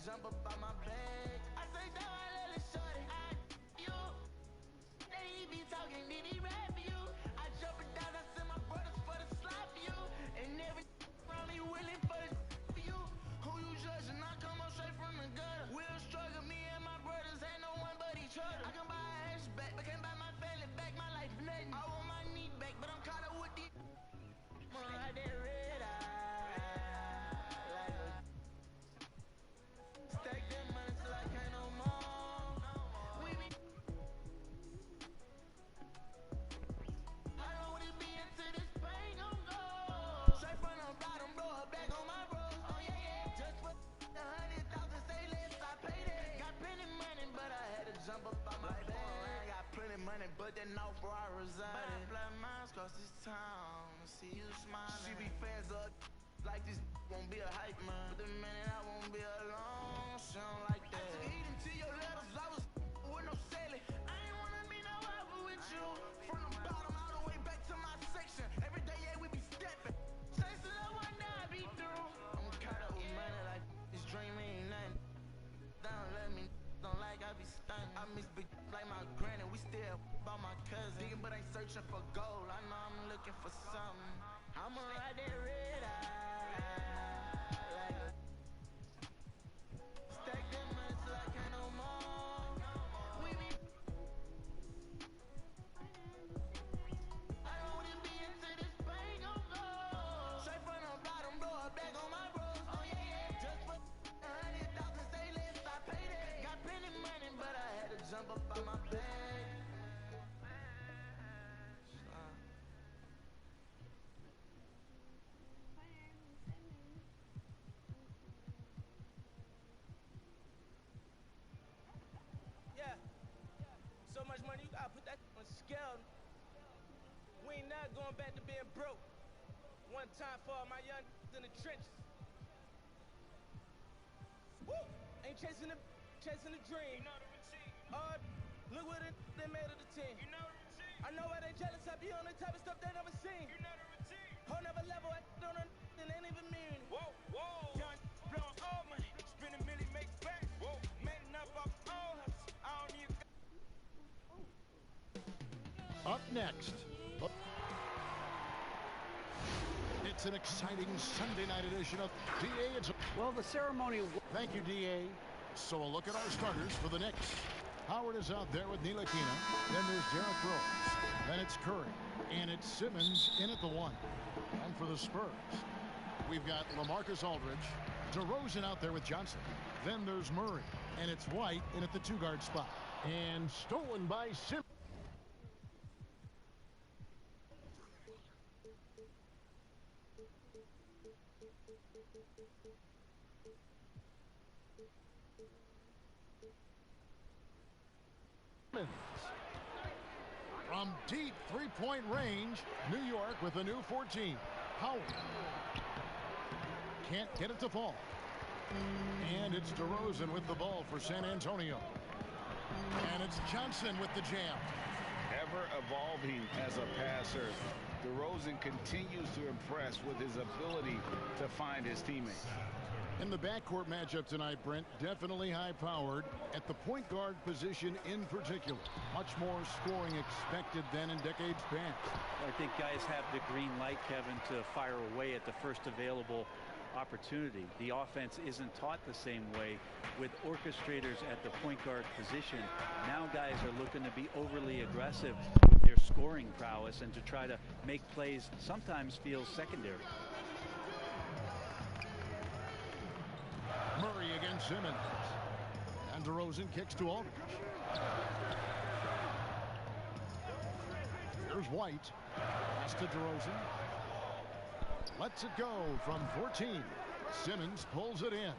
jump up on my bag. I say, damn, I let it shorty. You. They be talking, did he rap you? I jump it down, I send my brothers for the slap you. And every around me willing for the you. Who you judging? I come up straight from the gutter. We'll struggle, me and my brothers ain't no one but each other. I can buy a hatchback, but can't buy my family back. My life nothing. I want my knee back, but I'm caught up with the right there, red eye. Like a stack that money till I can't no more. We be I know what it be until this pain gon' go. Straight from the bottom, blow her back on my bros. Oh yeah, yeah. Just for 100,000, say less, I paid it. Got plenty money, but I had to jump up on my bag. Got plenty money, but then off where I reside. But I fly miles across this town to see you smiling. She be fans of like this won't be a hype man. But the minute I won't be alone, she don't like that. I took heat into your letters, I was with no selling. I ain't wanna be no rapper with you. From the bottom all the way back to my section. Every day, yeah, we be stepping. Chasing up one day I be through. I'm caught up with money like this dream ain't nothing. Don't let me, don't like I be stunning. I miss big like my granny, we still about my cousin. Digging but ain't searching for gold, I know I'm looking for something. I'ma ride that red eye. Like a stack that money till I can't no more. We be I know what it be until this pain gon' go. Straight from the bottom, blow her back on my bros. Oh yeah, yeah. Just for 100,000, say less, I paid it. Got plenty money, but I had to jump up on my bag. Yeah. So much money, you gotta put that on scale. We ain't not going back to being broke. One time for all my young in the trenches. Woo! Ain't chasing the dream. You know the routine. Look what they made of the team. You know the routine. I know why they jealous. I be on the type of stuff they never seen. You know the routine. Whole never level, I don't know and ain't even mean. Whoa, whoa. Young blowing all money. Spend a million, make back. Whoa. Made enough off all hustle. I don't need Up next, it's an exciting Sunday night edition of DA. Well, the ceremony. Thank you, DA. So a look at our starters for the Knicks. Howard is out there with Ntilikina. Then there's Derrick Rose. Then it's Curry. And it's Simmons in at the 1. And for the Spurs, we've got LaMarcus Aldridge. DeRozan out there with Johnson. Then there's Murray. And it's White in at the 2-guard spot. And stolen by Simmons. From deep three-point range, New York with a new 14. Howard can't get it to fall. And it's DeRozan with the ball for San Antonio. And it's Johnson with the jam. Ever evolving as a passer, DeRozan continues to impress with his ability to find his teammates. In the backcourt matchup tonight, Brent, definitely high-powered at the point guard position in particular. Much more scoring expected than in decades past. I think guys have the green light, Kevin, to fire away at the first available opportunity. The offense isn't taught the same way with orchestrators at the point guard position. Now guys are looking to be overly aggressive with their scoring prowess and to try to make plays sometimes feels secondary. Murray against Simmons. And DeRozan kicks to Aldridge. Here's White. Pass to DeRozan. Lets it go from 14. Simmons pulls it in.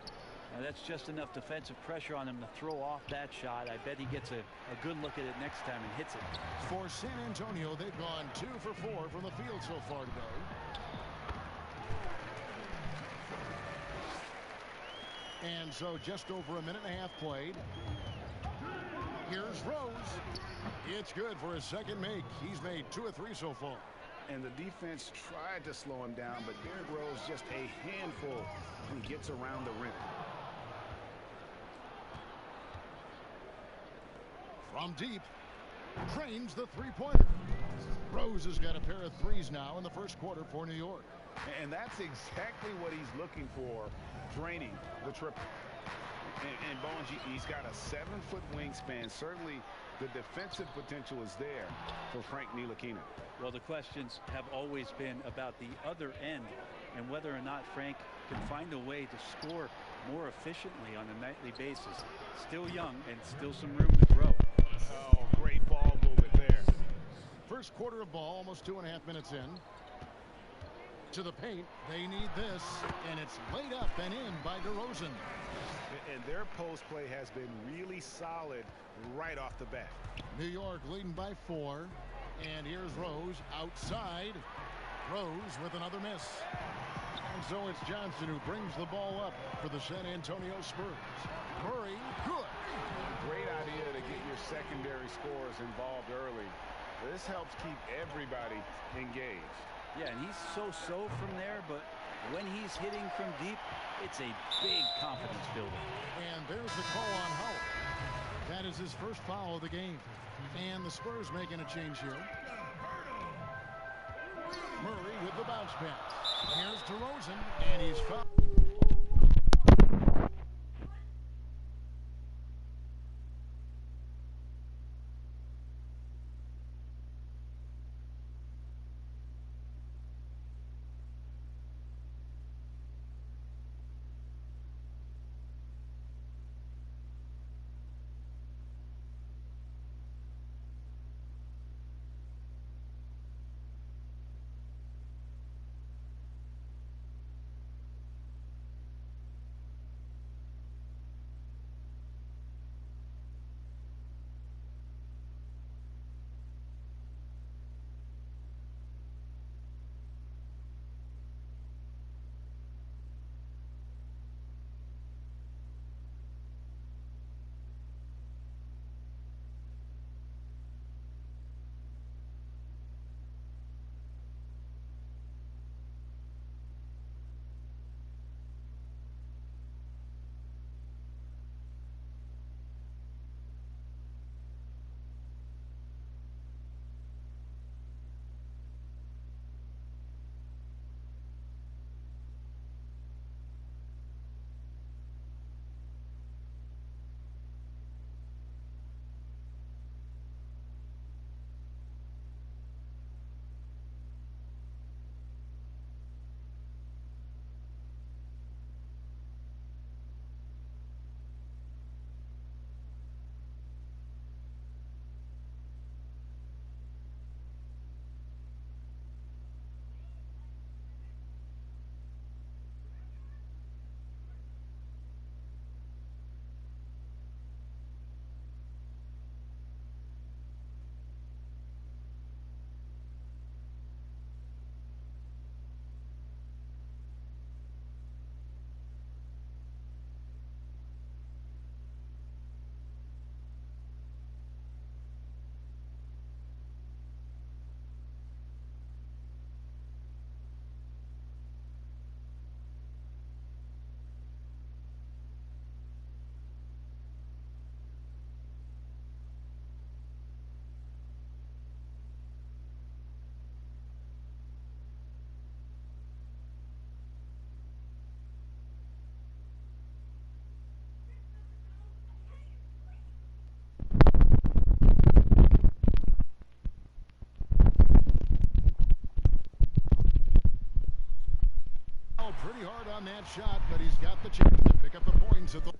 Now that's just enough defensive pressure on him to throw off that shot. I bet he gets a good look at it next time and hits it. For San Antonio, they've gone 2 for 4 from the field so far today. And so just over a minute and a half played. Here's Rose. It's good for his second make. He's made 2 of 3 so far. And the defense tried to slow him down, but Derrick Rose just a handful when he gets around the rim. From deep, drains the three-pointer. Rose has got a pair of threes now in the first quarter for New York. And that's exactly what he's looking for, draining the triple. And Bones, he's got a 7-foot wingspan. Certainly the defensive potential is there for Frank Ntilikina. Well, the questions have always been about the other end and whether or not Frank can find a way to score more efficiently on a nightly basis. Still young and still some room to grow. Oh, great ball movement there. First quarter of ball, almost 2.5 minutes in. To the paint, they need this, and it's laid up and in by DeRozan. And their post play has been really solid right off the bat. New York leading by 4. And here's Rose outside. Rose with another miss. And so it's Johnson who brings the ball up for the San Antonio Spurs. Murray, good. Great idea to get your secondary scorers involved early. This helps keep everybody engaged. Yeah, and he's so-so from there, but when he's hitting from deep, it's a big confidence builder. And there's the call on Howard. That is his first foul of the game. And the Spurs making a change here. Murray with the bounce pass. Here's DeRozan, and he's fouled. Pretty hard on that shot, but he's got the chance to pick up the points at the...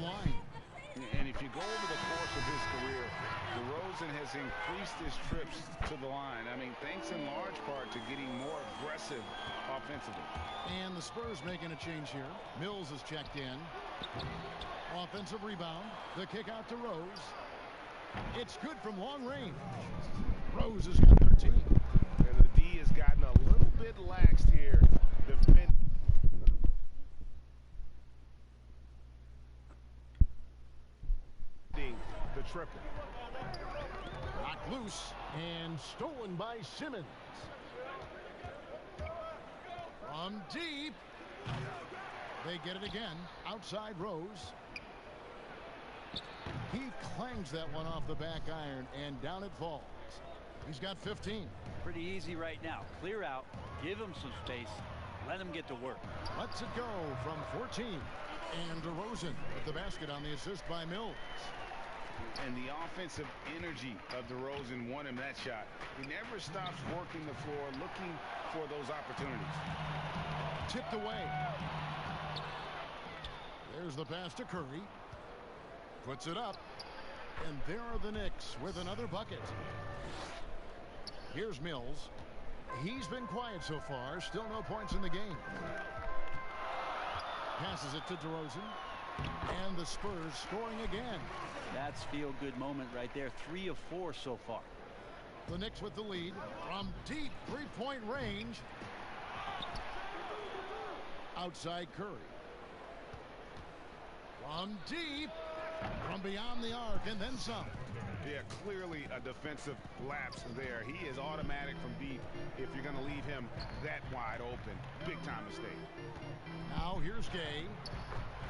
line. And if you go over the course of his career, DeRozan DeRozan has increased his trips to the line. I mean, thanks in large part to getting more aggressive offensively. And the Spurs making a change here. Mills is checked in. Offensive rebound. The kick out to Rose. It's good from long range. Rose has got 13. And the D has gotten a little bit laxed here. Defending the triple. Knocked loose and stolen by Simmons. From deep. They get it again. Outside Rose. He clangs that one off the back iron, and down it falls. He's got 15. Pretty easy right now. Clear out, give him some space, let him get to work. Lets it go from 14. And DeRozan with the basket on the assist by Mills. And the offensive energy of DeRozan won him that shot. He never stops working the floor, looking for those opportunities. Tipped away. There's the pass to Curry. Puts it up. And there are the Knicks with another bucket. Here's Mills. He's been quiet so far. Still no points in the game. Passes it to DeRozan. And the Spurs scoring again. That's feel-good moment right there. 3 of 4 so far. The Knicks with the lead from deep three-point range. Outside Curry. From deep. From beyond the arc and then some. Yeah, clearly a defensive lapse there. He is automatic from deep if you're going to leave him that wide open. Big time mistake. Now here's Gay.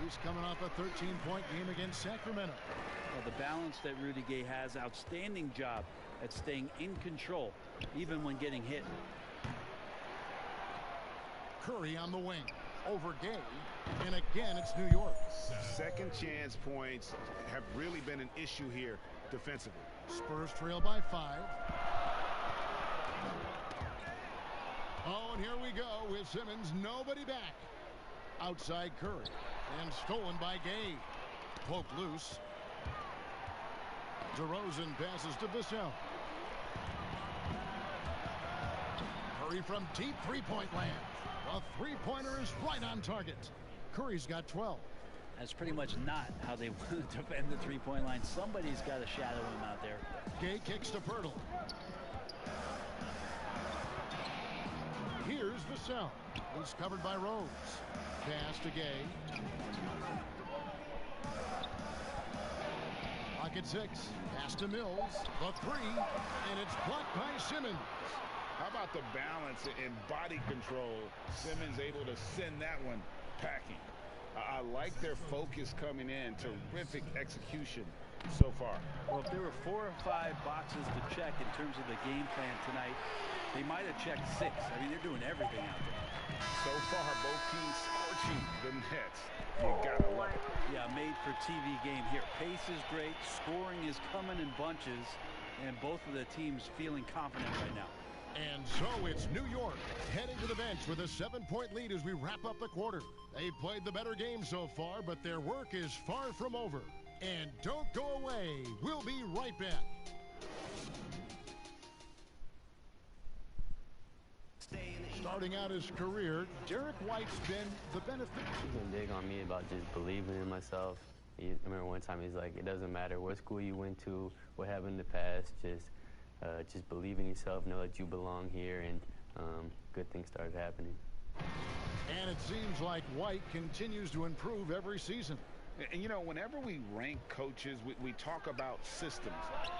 He's coming off a 13-point game against Sacramento. Well, the balance that Rudy Gay has, outstanding job at staying in control, even when getting hit. Curry on the wing. Over Gay. And again, it's New York. Second chance points have really been an issue here defensively. Spurs trail by 5. Oh, and here we go with Simmons. Nobody back. Outside Curry. And stolen by Gay. Poked loose. DeRozan passes to Vassell. Curry from deep three-point land. A three-pointer is right on target. Curry's got 12. That's pretty much not how they want to defend the three-point line. Somebody's got to shadow him out there. Gay kicks to Pirtle. Here's Vassell. He's covered by Rose. Pass to Gay. Pocket 6. Pass to Mills. The 3. And it's blocked by Simmons. How about the balance and body control? Simmons able to send that one packing. I like their focus coming in. Terrific execution so far. Well, if there were 4 or 5 boxes to check in terms of the game plan tonight, they might have checked 6. I mean, they're doing everything out there. So far, both teams scorching the Nets. You gotta love it. Yeah, made for TV game here. Pace is great. Scoring is coming in bunches. And both of the teams feeling confident right now. And so it's New York heading to the bench with a 7-point lead as we wrap up the quarter. They've played the better game so far, but their work is far from over. And don't go away. We'll be right back. Starting out his career, Derek White's been the benefit. He's been big on me about just believing in myself. I remember one time he's like, it doesn't matter what school you went to, what happened in the past, just believe in yourself, know that you belong here, and good things started happening. And it seems like White continues to improve every season. And, you know, whenever we rank coaches, we talk about systems,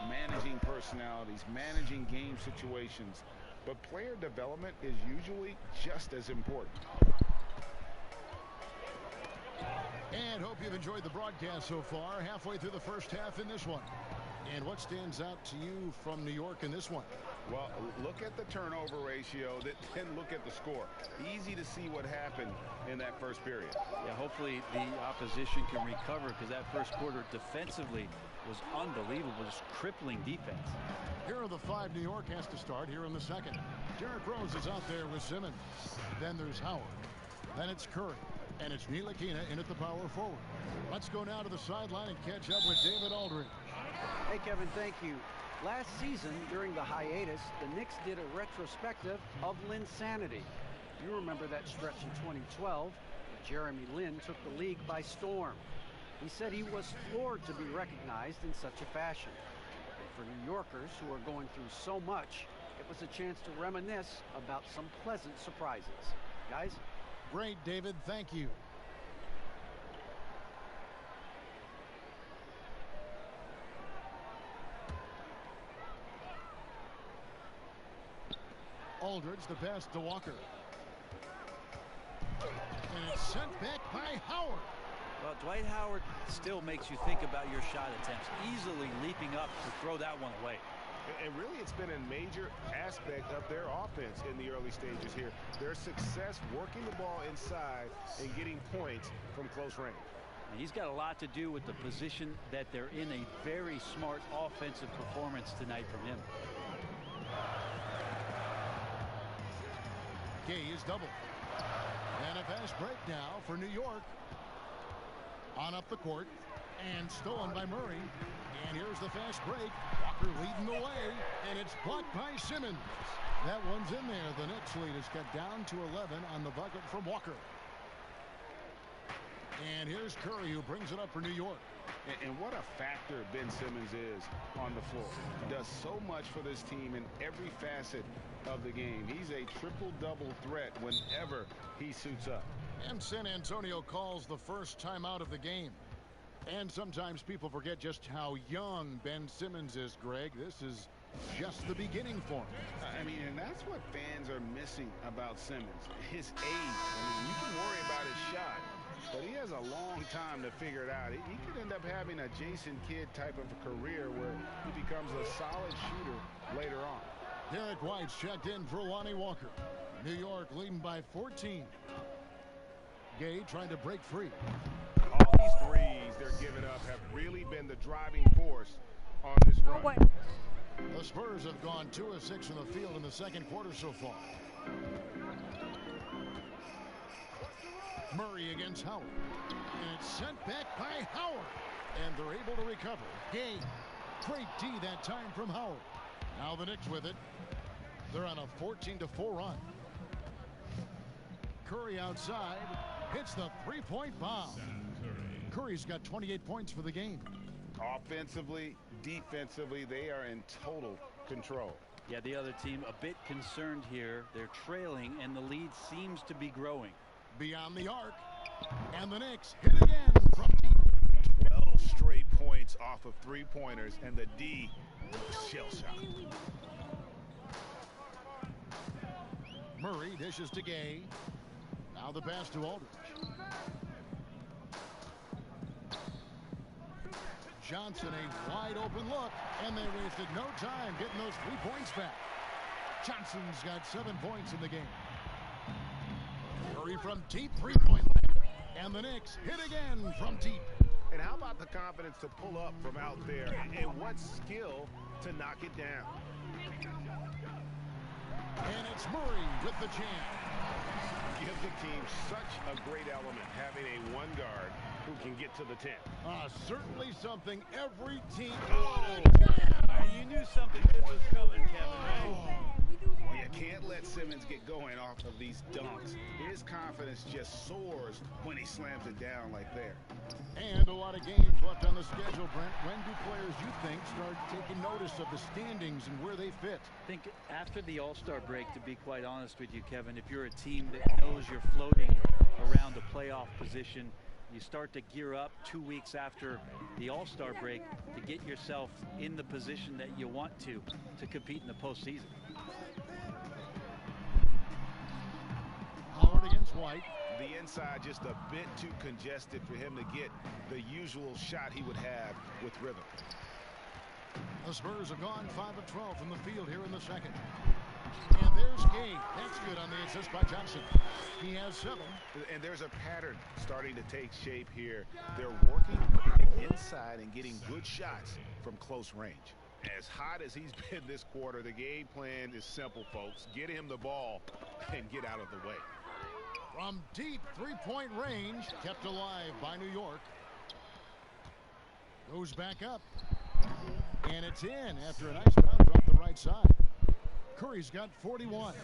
managing personalities, managing game situations. But player development is usually just as important. And hope you've enjoyed the broadcast so far. Halfway through the first half in this one. And what stands out to you from New York in this one? Well, look at the turnover ratio, then look at the score. Easy to see what happened in that first period. Yeah, hopefully the opposition can recover, because that first quarter defensively was unbelievable, just crippling defense. Here are the 5 New York has to start here in the second. Derrick Rose is out there with Simmons. Then there's Howard. Then it's Curry. And it's Ntilikina in at the power forward. Let's go now to the sideline and catch up with David Aldridge. Hey, Kevin, thank you. Last season, during the hiatus, the Knicks did a retrospective of Linsanity. You remember that stretch in 2012 when Jeremy Lin took the league by storm. He said he was floored to be recognized in such a fashion. And for New Yorkers who are going through so much, it was a chance to reminisce about some pleasant surprises. Guys? Great, David. Thank you. Aldridge, the pass to Walker. And it's sent back by Howard. Well, Dwight Howard still makes you think about your shot attempts, easily leaping up to throw that one away. And really, it's been a major aspect of their offense in the early stages here. Their success working the ball inside and getting points from close range. And he's got a lot to do with the position that they're in. A very smart offensive performance tonight from him. Gay is double. And a fast break now for New York. On up the court. And stolen by Murray. And here's the fast break. Walker leading the way. And it's blocked by Simmons. That one's in there. The Knicks lead is cut down to 11 on the bucket from Walker. And here's Curry, who brings it up for New York. And what a factor Ben Simmons is on the floor. Does so much for this team in every facet of the game. He's a triple-double threat whenever he suits up. And San Antonio calls the first timeout of the game. And sometimes people forget just how young Ben Simmons is, Greg. This is just the beginning for him. I mean, and that's what fans are missing about Simmons. His age. I mean, you can worry about his shot, but he has a long time to figure it out. He could end up having a Jason Kidd type of a career where he becomes a solid shooter later on. Derek White's checked in for Lonnie Walker. New York leading by 14. Gay trying to break free. All these threes they're giving up have really been the driving force on this run. The Spurs have gone 2 of 6 from the field in the second quarter so far. Murray against Howard. And it's sent back by Howard. And they're able to recover. Gay. Great D that time from Howard. Now the Knicks with it. They're on a 14-4 run. Curry outside. Hits the three-point bomb. Curry's got 28 points for the game. Offensively, defensively, they are in total control. Yeah, the other team a bit concerned here. They're trailing, and the lead seems to be growing. Beyond the arc. And the Knicks hit again from 12 straight points off of three-pointers, and the D shell shock. Murray dishes to Gay. Now the pass to Aldridge. Johnson, a wide open look, and they wasted no time getting those 3 points back. Johnson's got 7 points in the game. Curry from deep, 3-point line. And the Knicks hit again from deep. And how about the confidence to pull up from out there, and what skill to knock it down. And it's Murray with the jam. Give the team such a great element having a one guard who can get to the 10. Certainly something every team. You knew something good was coming, Kevin. Well, you can't let Simmons get going off of these dunks. His confidence just soars when he slams it down like there. And a lot of games left on the schedule, Brent. When do players, you think, start taking notice of the standings and where they fit? I think after the All-Star break, to be quite honest with you, Kevin, if you're a team that knows you're floating around a playoff position, you start to gear up 2 weeks after the All-Star break to get yourself in the position that you want to compete in the postseason. Howard against White. The inside just a bit too congested for him to get the usual shot he would have with rhythm. The Spurs have gone 5 of 12 from the field here in the second. And there's Gay. That's good on the assist by Johnson. He has 7. And there's a pattern starting to take shape here. They're working inside and getting good shots from close range. As hot as he's been this quarter, the game plan is simple, folks. Get him the ball and get out of the way. From deep 3-point range, kept alive by New York. Goes back up. And it's in after a nice bounce off the right side. Curry's got 41.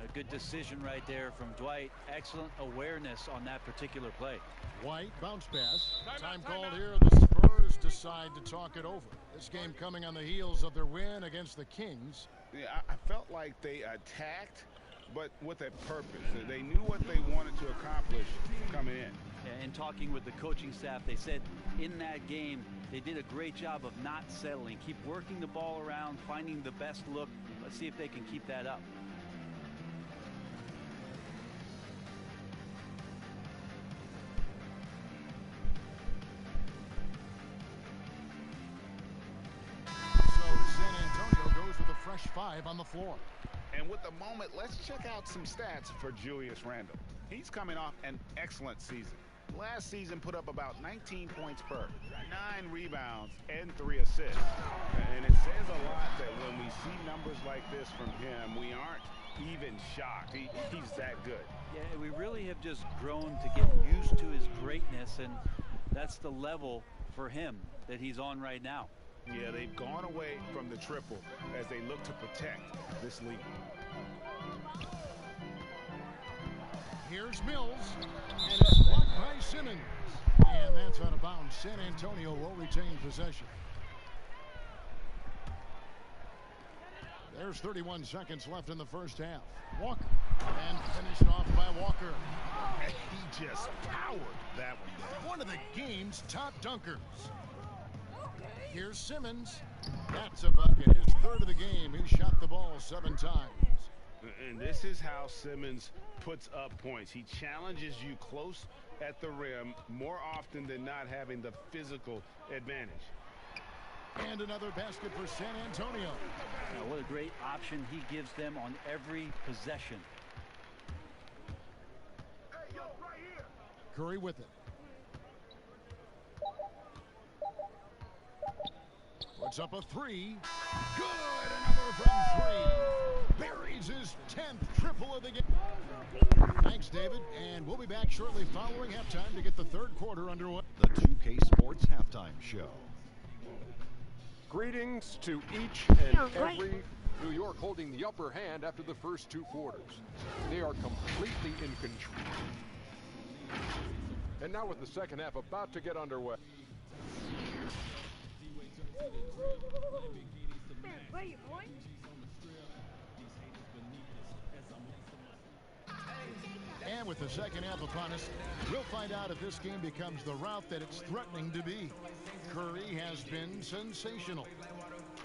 A good decision right there from Dwight. Excellent awareness on that particular play. White bounce pass. Time called here. The Spurs decide to talk it over. This game coming on the heels of their win against the Kings. Yeah, I felt like they attacked, but with a purpose. They knew what they wanted to accomplish coming in. And talking with the coaching staff, they said in that game they did a great job of not settling. Keep working the ball around, finding the best look. Let's see if they can keep that up. So San Antonio goes with a fresh 5 on the floor. And with the moment, let's check out some stats for Julius Randle. He's coming off an excellent season. Last season put up about 19 points per, 9 rebounds, and 3 assists. And it says a lot that when we see numbers like this from him, we aren't even shocked. He's that good. Yeah, we really have just grown to get used to his greatness, and that's the level for him that he's on right now. Yeah, they've gone away from the triple as they look to protect this lead. Here's Mills, and it's blocked by Simmons. And that's out of bounds. San Antonio will retain possession. There's 31 seconds left in the first half. Walker, and finished off by Walker. He just powered that one down. One of the game's top dunkers. Here's Simmons. That's a bucket. His third of the game. He shot the ball 7 times. And this is how Simmons puts up points. He challenges you close at the rim more often than not, having the physical advantage. And another basket for San Antonio. Now, what a great option he gives them on every possession. Curry with it. Puts up a 3. Good. Another from 3. Buries his 10th triple of the game. Thanks, David. And we'll be back shortly following halftime to get the third quarter underway. The 2K Sports Halftime Show. Greetings to each and every New York holding the upper hand after the first 2 quarters. They are completely in control. And now with the second half about to get underway. And with the second half upon us, we'll find out if this game becomes the route that it's threatening to be. Curry has been sensational.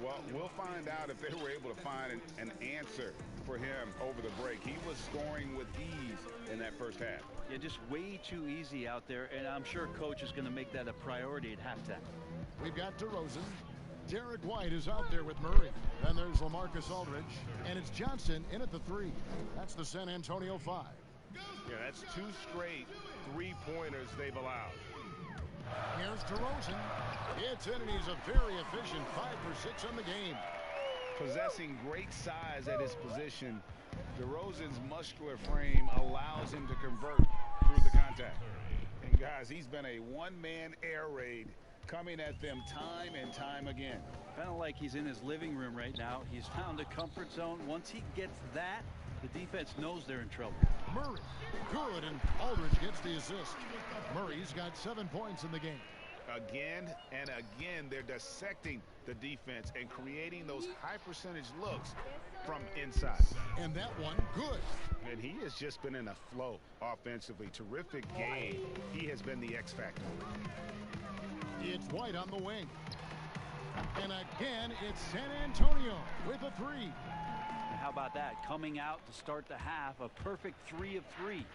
Well, we'll find out if they were able to find an answer for him over the break. He was scoring with ease in that first half. Yeah, just way too easy out there, and I'm sure coach is going to make that a priority at halftime. We've got DeRozan. Derek White is out there with Murray. Then there's LaMarcus Aldridge. And it's Johnson in at the 3. That's the San Antonio 5. Yeah, that's 2 straight 3-pointers they've allowed. Here's DeRozan. It's in, and he's a very efficient 5 for 6 on the game. Possessing great size at his position, DeRozan's muscular frame allows him to convert through the contact. And guys, he's been a one-man air raid coming at them time and time again. Kind of like he's in his living room right now. He's found a comfort zone. Once he gets that, the defense knows they're in trouble. Murray, good, and Aldridge gets the assist. Murray's got 7 points in the game. Again and again, they're dissecting the defense and creating those high-percentage looks from inside. And that one, good. And he has just been in a flow offensively. Terrific game. He has been the X factor. It's White on the wing. And again, it's San Antonio with a 3. How about that? Coming out to start the half, a perfect 3 of 3.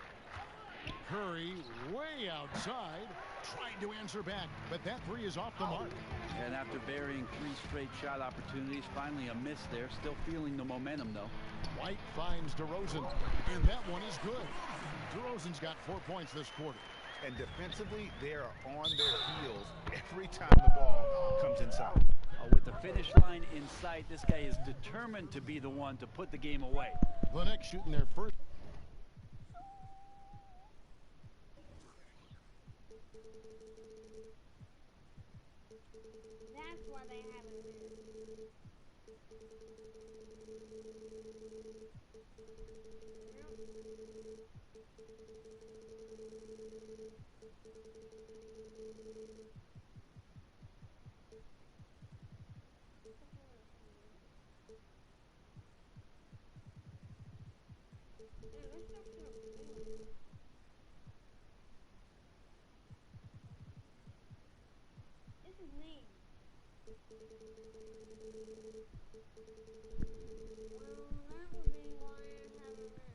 Curry way outside, trying to answer back, but that 3 is off the mark. And after burying 3 straight shot opportunities, finally a miss there. Still feeling the momentum, though. White finds DeRozan, and that one is good. DeRozan's got 4 points this quarter. And defensively, they are on their heels every time the ball comes inside. With the finish line in sight, this guy is determined to be the one to put the game away. The Knicks shooting their first. that's why they haven't missed. This is me. Well, that would be why I haven't missed.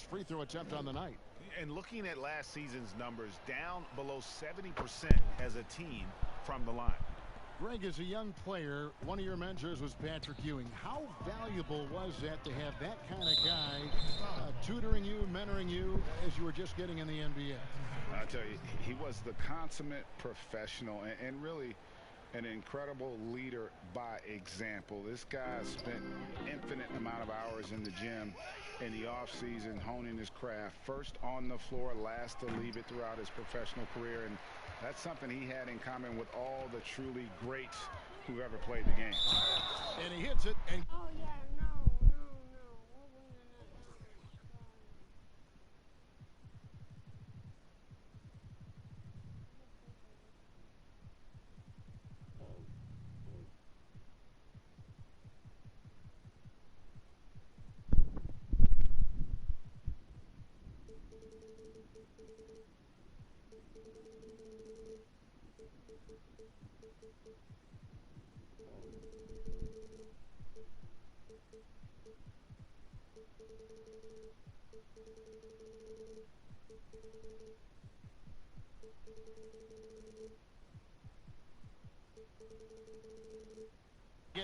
Free throw attempt on the night. And looking at last season's numbers, down below 70% as a team from the line. Greg, as a young player, one of your mentors was Patrick Ewing. How valuable was that to have that kind of guy tutoring you, mentoring you as you were just getting in the NBA? I tell you, he was the consummate professional and really an incredible leader by example. This guy spent infinite amount of hours in the gym in the offseason honing his craft, first on the floor, last to leave it throughout his professional career, and that's something he had in common with all the truly greats who ever played the game. And he hits it. And Oh yeah, no, no, no. We're winning it. Oh my God.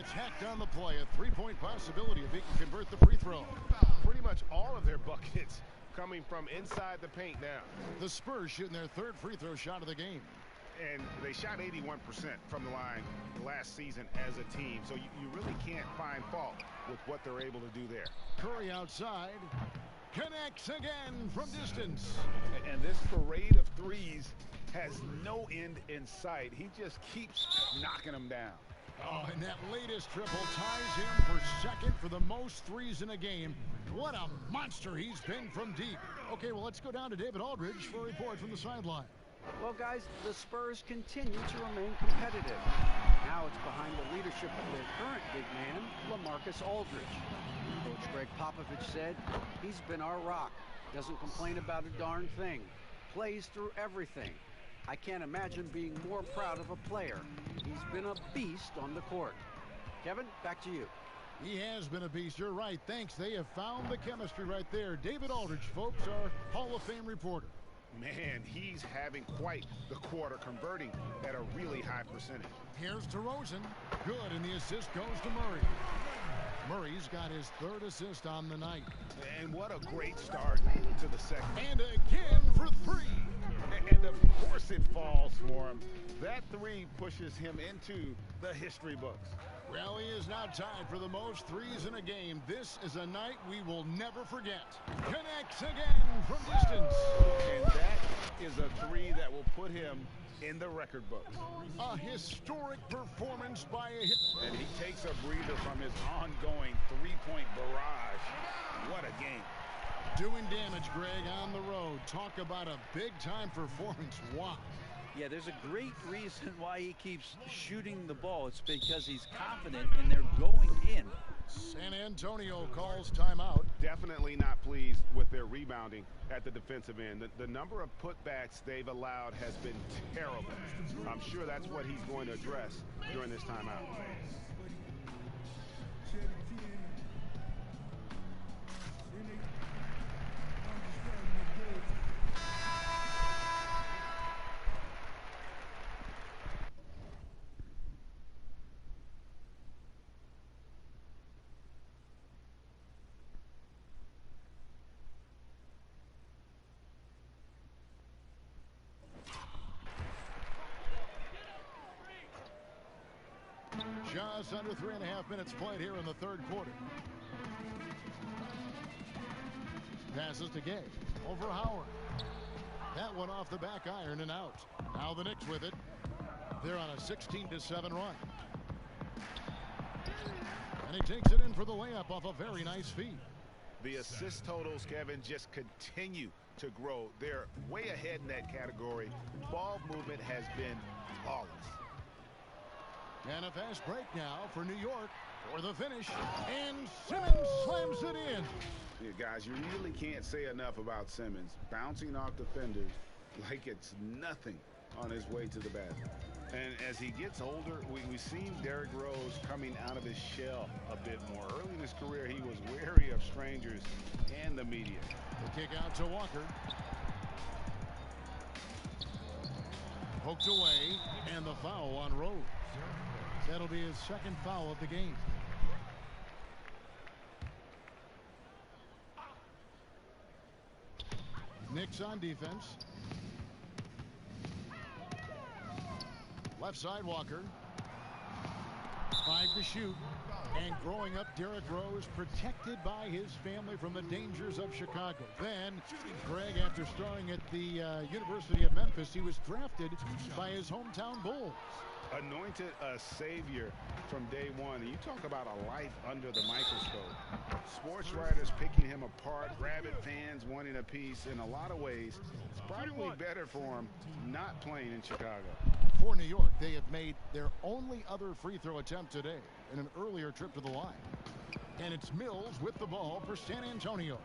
gets hacked on the play. A three-point possibility if he can convert the free throw. Pretty much all of their buckets coming from inside the paint now. The Spurs shooting their third free throw shot of the game. And they shot 81% from the line last season as a team. So you really can't find fault with what they're able to do there. Curry outside. Connects again from distance. And this parade of threes has no end in sight. He just keeps knocking them down. Oh, and that latest triple ties him for second for the most threes in a game. What a monster he's been from deep. Okay, well, let's go down to David Aldridge for a report from the sideline. Well, guys, the Spurs continue to remain competitive. Now it's behind the leadership of their current big man, LaMarcus Aldridge. Coach Greg Popovich said, he's been our rock. Doesn't complain about a darn thing. Plays through everything. I can't imagine being more proud of a player. He's been a beast on the court. Kevin, back to you. He has been a beast. You're right. Thanks. They have found the chemistry right there. David Aldridge, folks, our Hall of Fame reporter. Man, he's having quite the quarter, converting at a really high percentage. Here's DeRozan. Good, and the assist goes to Murray. Murray's got his third assist on the night. And what a great start to the second. And again for three. And of course it falls for him. That three pushes him into the history books. Well, he is now tied for the most threes in a game. This is a night we will never forget. Connects again from distance. And that is a three that will put him in the record books. A historic performance by a hit. And he takes a breather from his ongoing three-point barrage. What a game. Doing damage, Greg, on the road. Talk about a big-time performance. Wow. Yeah, there's a great reason why he keeps shooting the ball. It's because he's confident and they're going in. San Antonio calls timeout. Definitely not pleased with their rebounding at the defensive end. The number of putbacks they've allowed has been terrible. I'm sure that's what he's going to address during this timeout. Just under 3.5 minutes played here in the third quarter. Passes to Gay. Over Howard. That one off the back iron and out. Now the Knicks with it. They're on a 16-7 run. And he takes it in for the layup off a very nice feed. The assist totals, Kevin, just continue to grow. They're way ahead in that category. Ball movement has been flawless. And a fast break now for New York for the finish. And Simmons slams it in. Yeah, guys, you really can't say enough about Simmons. Bouncing off defenders like it's nothing on his way to the basket. And as he gets older, we've seen Derrick Rose coming out of his shell a bit more. Early in his career, he was wary of strangers and the media. The kick out to Walker. Poked away, and the foul on Rose. That'll be his second foul of the game. Knicks on defense. Left side, Walker. 5 to shoot. And growing up, Derrick Rose protected by his family from the dangers of Chicago. Then, Greg, after starring at the University of Memphis, he was drafted by his hometown Bulls. Anointed a savior from day one. You talk about a life under the microscope. Sports writers picking him apart, rabid fans wanting a piece. In a lot of ways, it's probably better for him not playing in Chicago. For New York, they have made their only other free throw attempt today in an earlier trip to the line. And it's Mills with the ball for San Antonio.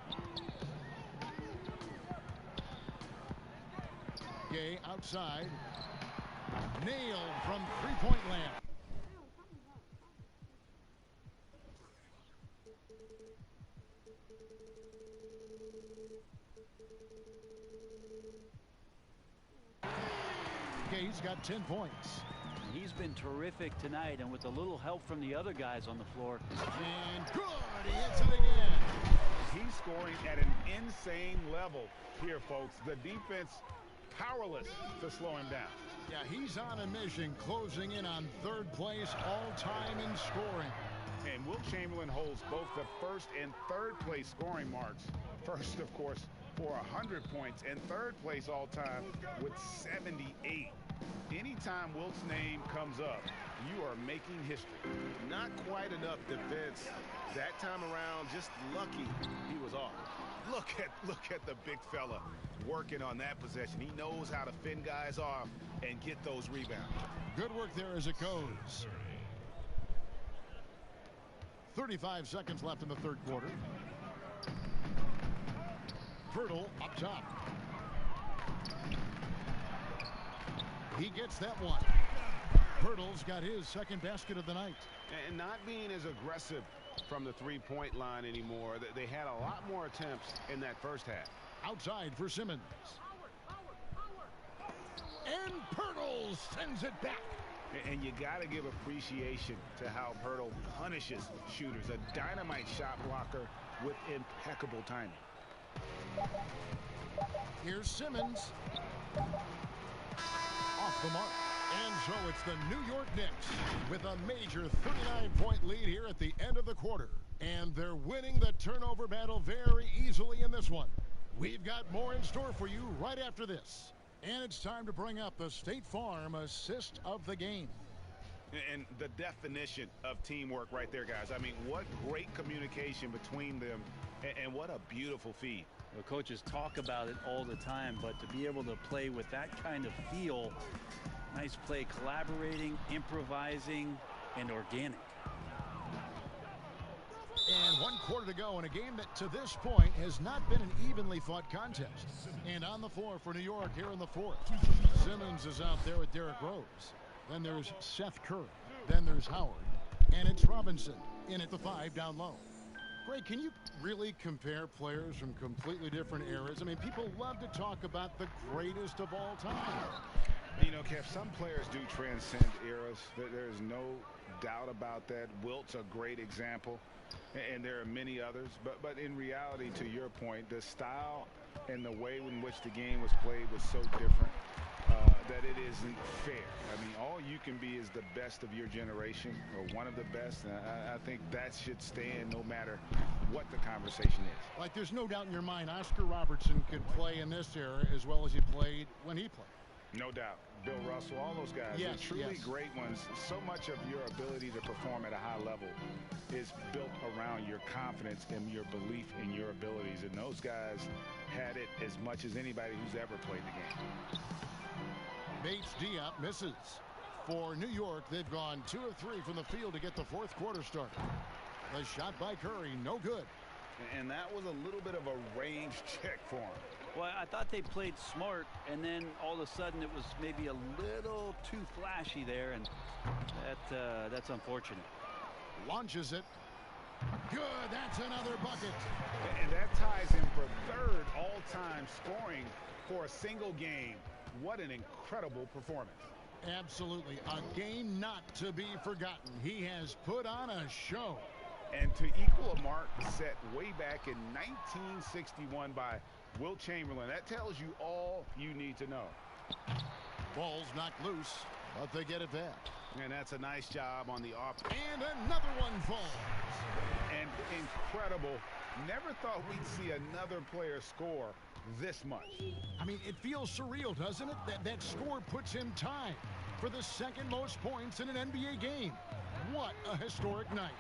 Gay outside. Nailed from three-point land. Gay's got 10 points. He's been terrific tonight, and with a little help from the other guys on the floor. And good, he hits it again. He's scoring at an insane level here, folks. The defense powerless to slow him down. Yeah, he's on a mission, closing in on third place all-time in scoring. And Wilt Chamberlain holds both the first and third place scoring marks. First, of course, for 100 points, and third place all-time with 78. Anytime Wilt's name comes up, you are making history. Not quite enough defense that time around. Just lucky he was off. Look at the big fella working on that possession. He knows how to fend guys off and get those rebounds. Good work there as it goes. 35 seconds left in the third quarter. Pirtle up top. He gets that one. Pirtle's got his second basket of the night. And not being as aggressive from the three-point line anymore. They had a lot more attempts in that first half. Outside for Simmons. And Pirtle sends it back. And you got to give appreciation to how Pirtle punishes shooters. A dynamite shot blocker with impeccable timing. Here's Simmons. Off the mark. And so it's the New York Knicks with a major 39-point lead here at the end of the quarter. And they're winning the turnover battle very easily in this one. We've got more in store for you right after this. And it's time to bring up the State Farm assist of the game. And the definition of teamwork right there, guys. I mean, what great communication between them, and what a beautiful feed. The coaches talk about it all the time, but to be able to play with that kind of feel, nice play, collaborating, improvising, and organic. And 1 quarter to go in a game that to this point has not been an evenly fought contest. And on the floor for New York here in the fourth. Simmons is out there with Derrick Rose. Then there's Seth Curry. Then there's Howard. And it's Robinson in at the 5 down low. Greg, can you really compare players from completely different eras? I mean, people love to talk about the greatest of all time. You know, Kev, some players do transcend eras. There's no doubt about that. Wilt's a great example, and there are many others. But in reality, to your point, the style and the way in which the game was played was so different that it isn't fair. I mean, all you can be is the best of your generation, or one of the best. And I think that should stand no matter what the conversation is. Like, there's no doubt in your mind Oscar Robertson could play in this era as well as he played when he played. No doubt. Bill Russell, all those guys, yes, truly great ones. So much of your ability to perform at a high level is built around your confidence and your belief in your abilities. And those guys had it as much as anybody who's ever played the game. Bates Diop misses. For New York, they've gone 2 of 3 from the field to get the fourth quarter started. The shot by Curry, no good. And that was a little bit of a range check for him. Well, I thought they played smart, and then all of a sudden it was maybe a little too flashy there, and that's unfortunate. Launches it. Good, that's another bucket. And that ties him for 3rd all-time scoring for a single game. What an incredible performance. Absolutely. A game not to be forgotten. He has put on a show. And to equal a mark set way back in 1961 by Wilt Chamberlain, that tells you all you need to know. Ball's knocked loose, but they get it back. And that's a nice job on the off. And another one falls. And incredible. Never thought we'd see another player score this much. I mean, it feels surreal, doesn't it? That score puts him tied for the second most points in an NBA game. What a historic night.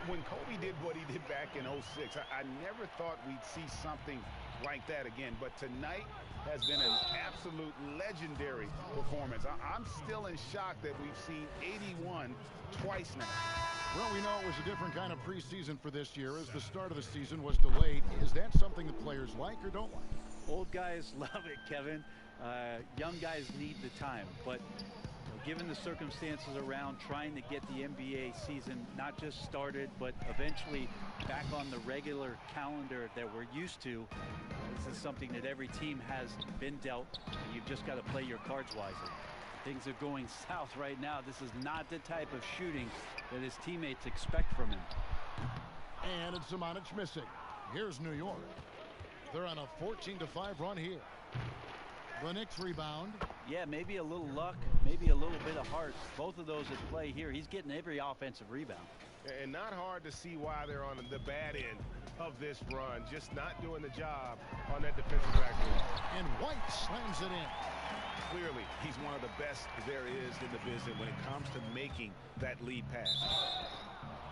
When Kobe did what he did back in '06, I never thought we'd see something like that again. But tonight has been an absolute legendary performance. I'm still in shock that we've seen 81 twice now. Well, we know it was a different kind of preseason for this year as the start of the season was delayed. Is that something that players like or don't like? Old guys love it, Kevin. Young guys need the time, but given the circumstances around trying to get the NBA season not just started, but eventually back on the regular calendar that we're used to, this is something that every team has been dealt, and you've just got to play your cards wisely. Things are going south right now. This is not the type of shooting that his teammates expect from him. And it's Zimonjic missing. Here's New York. They're on a 14-5 run here. The Knicks rebound. Yeah, maybe a little luck, maybe a little bit of heart. Both of those at play here. He's getting every offensive rebound. And not hard to see why they're on the bad end of this run. Just not doing the job on that defensive backboard. And White slams it in. Clearly, he's one of the best there is in the business when it comes to making that lead pass.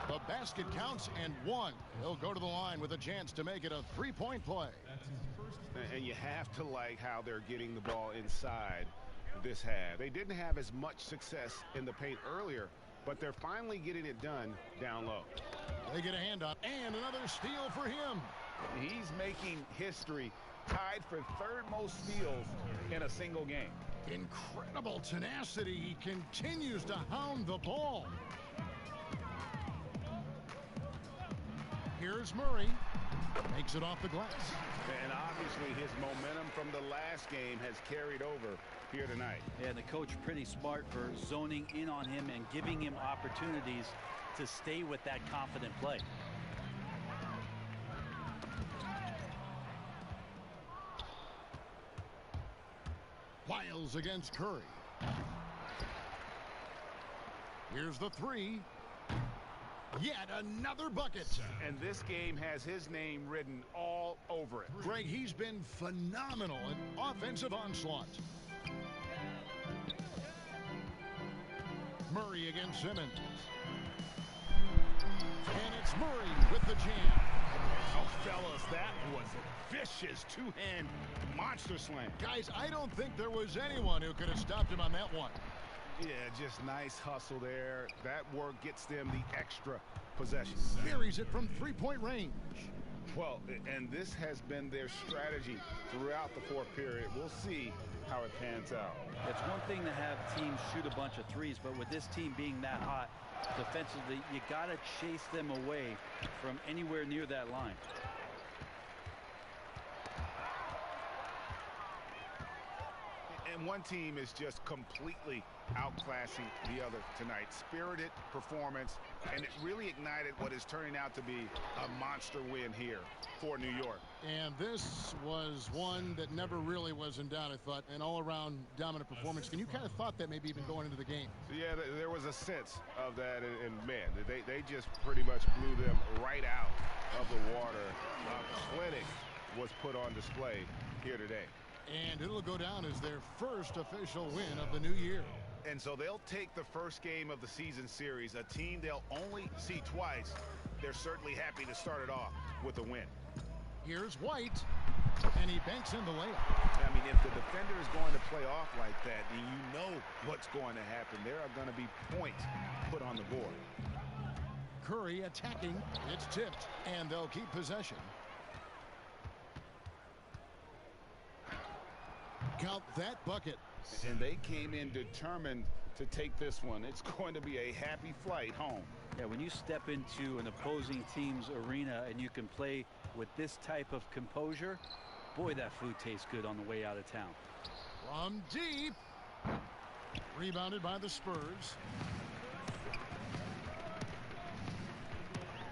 The basket counts and one. He'll go to the line with a chance to make it a three-point play. And you have to like how they're getting the ball inside this half. They didn't have as much success in the paint earlier, but they're finally getting it done down low. They get a handoff and another steal for him. He's making history, tied for third most steals in a single game. Incredible tenacity. He continues to hound the ball. Here's Murray. Makes it off the glass. And obviously his momentum from the last game has carried over here tonight. Yeah, the coach pretty smart for zoning in on him and giving him opportunities to stay with that confident play. Wiles against Curry. Here's the three. Yet another bucket. And this game has his name written all over it. Greg, he's been phenomenal in offensive onslaught. Murray against Simmons. And it's Murray with the jam. Oh, fellas, that was a vicious two-hand monster slam. Guys, I don't think there was anyone who could have stopped him on that one. Yeah, just nice hustle there. That work gets them the extra possession. Buries it from three-point range. Well, and this has been their strategy throughout the fourth period. We'll see how it pans out. It's one thing to have teams shoot a bunch of threes, but with this team being that hot defensively, you got to chase them away from anywhere near that line. And one team is just completely outclassing the other tonight. Spirited performance, and it really ignited what is turning out to be a monster win here for New York. And this was one that never really was in doubt, I thought. An all-around dominant performance. And you kind of thought that maybe even going into the game. Yeah, there was a sense of that, and man, they just pretty much blew them right out of the water. A clinic was put on display here today. And it'll go down as their first official win of the new year. And so they'll take the first game of the season series, a team they'll only see twice. They're certainly happy to start it off with a win. Here's White, and he banks in the layup. I mean, if the defender is going to play off like that, then you know what's going to happen. There are going to be points put on the board. Curry attacking. It's tipped, and they'll keep possession. Count that bucket. And they came in determined to take this one. It's going to be a happy flight home. Yeah, when you step into an opposing team's arena and you can play with this type of composure, boy, that food tastes good on the way out of town. From deep. Rebounded by the Spurs.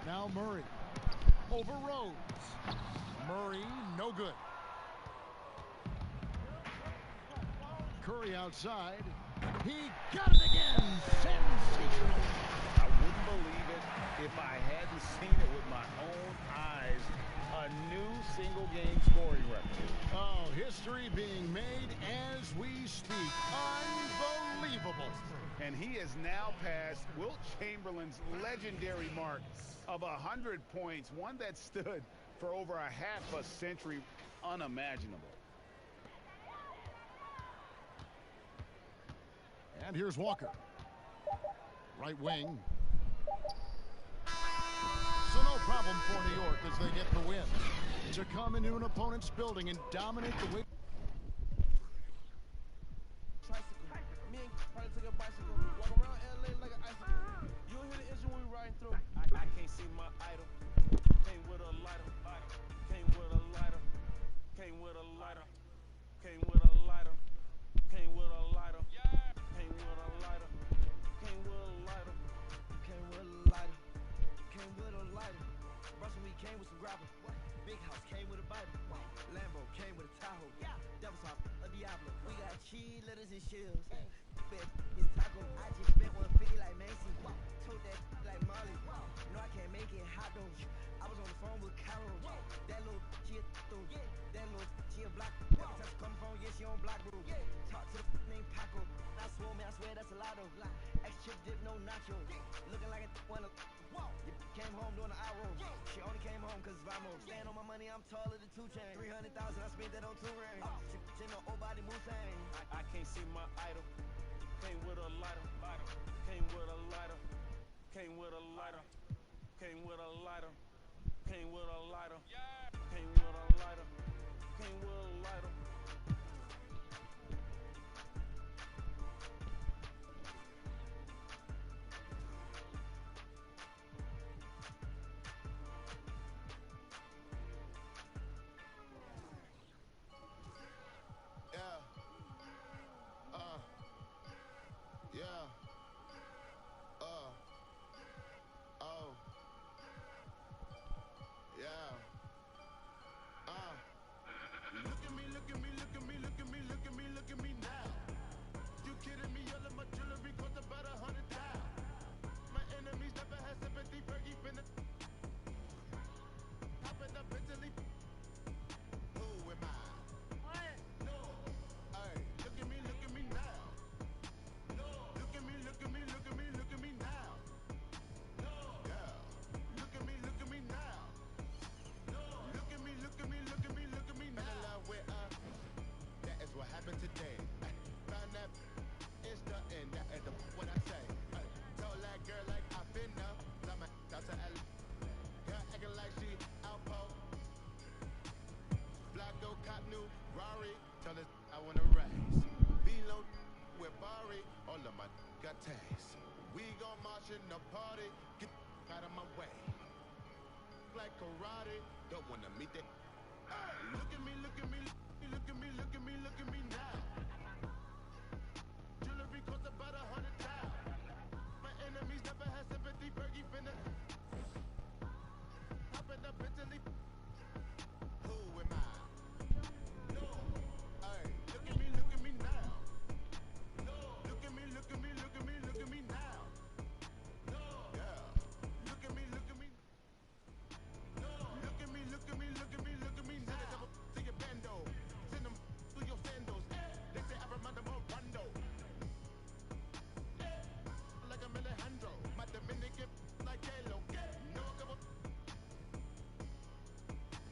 Now Murray. Over Rose. Murray, no good. Curry outside. He got it again. Sensational. I wouldn't believe it if I hadn't seen it with my own eyes. A new single-game scoring record. Oh, history being made as we speak. Unbelievable. And he has now passed Wilt Chamberlain's legendary mark of 100 points, one that stood for over a half a century. Unimaginable. And here's Walker. Right wing. So no problem for New York as they get the win. To come into an opponent's building and dominate the way. Me and probably take a bicycle. Walk around LA like an icicle. You'll hear the engine when we riding through. I can't see my idol. Came with a lighter. Came with a lighter. Came with a lighter. Came with a lighter. Came with a lighter. Came with a lighter. Came with a lighter. Came with a lighter. Came with a lighter. Russell, we came with some grapple. Big house came with a Bible. Lambo came with a Tahoe. Devil's Hop, a Diablo. We got cheese, lettuce, and shells. Bet it's taco. I just spent 150 like Macy. Told that like Molly. No, I can't make it hot though. I was on the phone with Carol. That little she a through. That little she a block. Every time she come phone, yeah, she on block bro. Talk to the named Paco. I swore, man, I swear that's a lotto. Extra dip, no nacho. Looking like a one. You came home doing the eye roll. She only came home cause Vamos. Stand on my money, I'm taller than 2 Chainz. 300,000, I spent that on 2 rings. She in the old body Mustang. I can't see my idol. Came with a lighter. Came with a lighter. Came with a lighter. Came with a lighter. Came with a lighter. Came with a lighter. Came with a lighter. We gon' march in the party, get out of my way. Like karate, don't wanna meet that. Look at me, look at me, look at me, look at me, look at me now. Jewelry costs about 100,000. My enemies never had sympathy, Bergie finna. Hop in the Bentley. Who am I? No. Hey, look at me now. No. Look at me, look at me, look at me, look at me now. No. Yeah. Look at me, look at me. No. Look at me, look at me, look at me, look at me now. To your bando, send them through your sandals. They say I remind them of Rondo. Like a Alejandro, my Dominican like Halo. No, come on.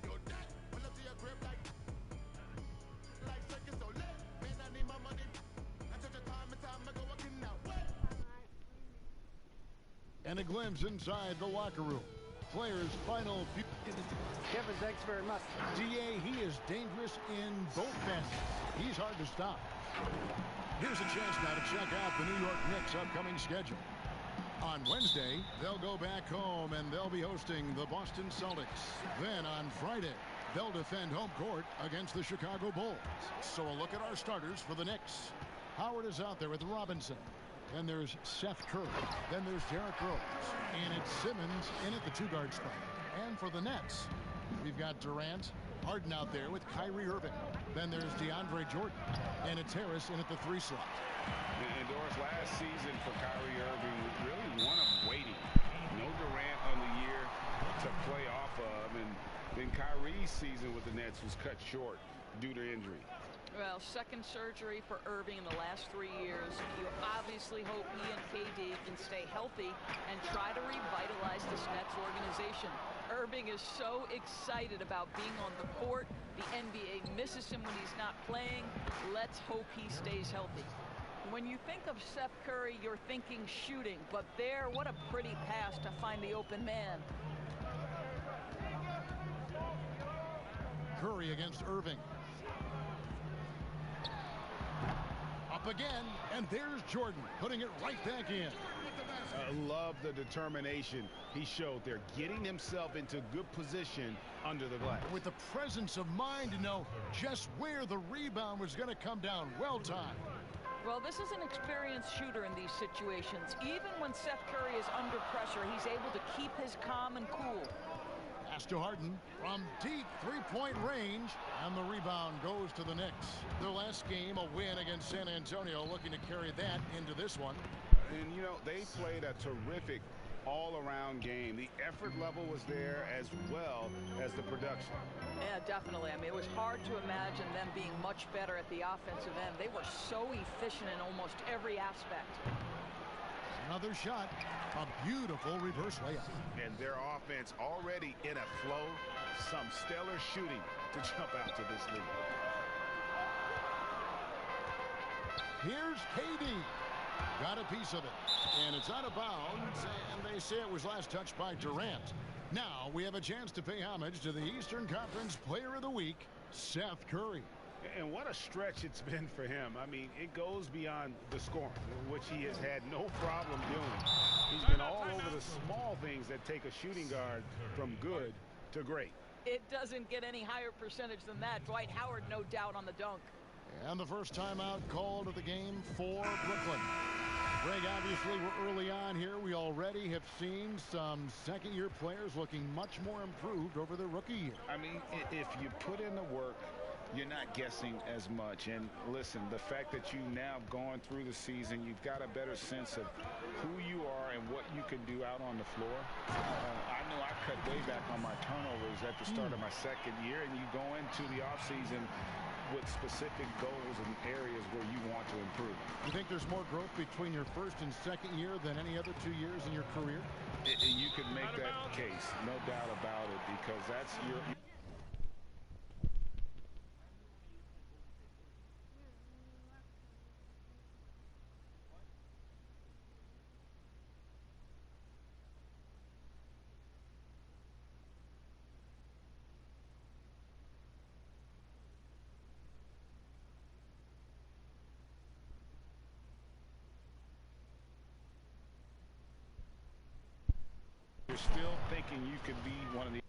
Go that, pull up to your grip like circus, so lit. Man, I need my money. I took the time and time ago, I can now. And a glimpse inside the locker room. Players' final few. Kevin, thanks very much. DA, he is dangerous in both facets. He's hard to stop. Here's a chance now to check out the New York Knicks' upcoming schedule. On Wednesday, they'll go back home and they'll be hosting the Boston Celtics. Then on Friday, they'll defend home court against the Chicago Bulls. So a look at our starters for the Knicks. Howard is out there with Robinson. Then there's Seth Curry. Then there's Derrick Rose. And it's Simmons in at the 2-guard spot. And for the Nets, we've got Durant, Harden out there with Kyrie Irving. Then there's DeAndre Jordan. And it's Harris in at the 3 slot. And Doris, last season for Kyrie Irving, really one of waiting. No Durant on the year to play off of. And then Kyrie's season with the Nets was cut short due to injury. Well, second surgery for Irving in the last 3 years. You obviously hope he and KD can stay healthy and try to revitalize this Nets organization. Irving is so excited about being on the court. The NBA misses him when he's not playing. Let's hope he stays healthy. When you think of Seth Curry, you're thinking shooting. But there, what a pretty pass to find the open man. Curry against Irving. Up again, and there's Jordan putting it right back in. I love the determination he showed there, getting himself into good position under the glass. With the presence of mind to know just where the rebound was going to come down. Well timed. Well, this is an experienced shooter in these situations. Even when Seth Curry is under pressure, he's able to keep his calm and cool. Pass to Harden from deep 3-point range, and the rebound goes to the Knicks. Their last game, a win against San Antonio, looking to carry that into this one. And, you know, they played a terrific all-around game. The effort level was there as well as the production. Yeah, definitely. I mean, it was hard to imagine them being much better at the offensive end. They were so efficient in almost every aspect. Another shot, a beautiful reverse layup. And their offense already in a flow, some stellar shooting to jump out to this lead. Here's KD. Got a piece of it. And it's out of bounds, and they say it was last touched by Durant. Now we have a chance to pay homage to the Eastern Conference Player of the Week, Seth Curry. And what a stretch it's been for him. I mean, it goes beyond the scoring, which he has had no problem doing. He's been all over the small things that take a shooting guard from good to great. It doesn't get any higher percentage than that. Dwight Howard, no doubt, on the dunk. And the first timeout called of the game for Brooklyn. Greg, obviously, we're early on here. We already have seen some second-year players looking much more improved over their rookie year. I mean, if you put in the work, you're not guessing as much. And listen, the fact that you've now gone through the season, you've got a better sense of who you are and what you can do out on the floor. I know I cut way back on my turnovers at the start of my second year, and you go into the offseason with specific goals and areas where you want to improve. You think there's more growth between your first and second year than any other 2 years in your career? You could make that case, no doubt about it, because that's your... You're still thinking you could be one of the...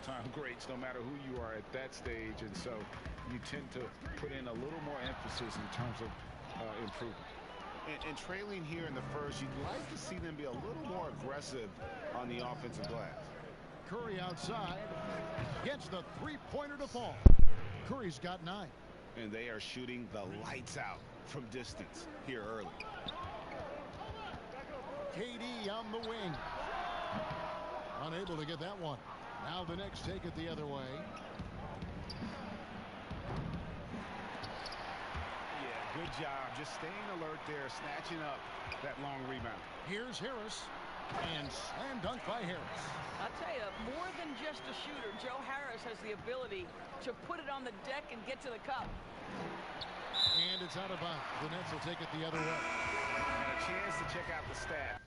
all-time greats, no matter who you are at that stage. And so you tend to put in a little more emphasis in terms of improvement. And trailing here in the first, you'd like to see them be a little more aggressive on the offensive glass. Curry outside gets the three-pointer to fall. Curry's got 9. And they are shooting the lights out from distance here early. KD on the wing. Unable to get that one. Now the Knicks take it the other way. Yeah, good job. Just staying alert there, snatching up that long rebound. Here's Harris. And slam dunk by Harris. I'll tell you, more than just a shooter, Joe Harris has the ability to put it on the deck and get to the cup. And it's out of bounds. The Nets will take it the other way. And a chance to check out the stat.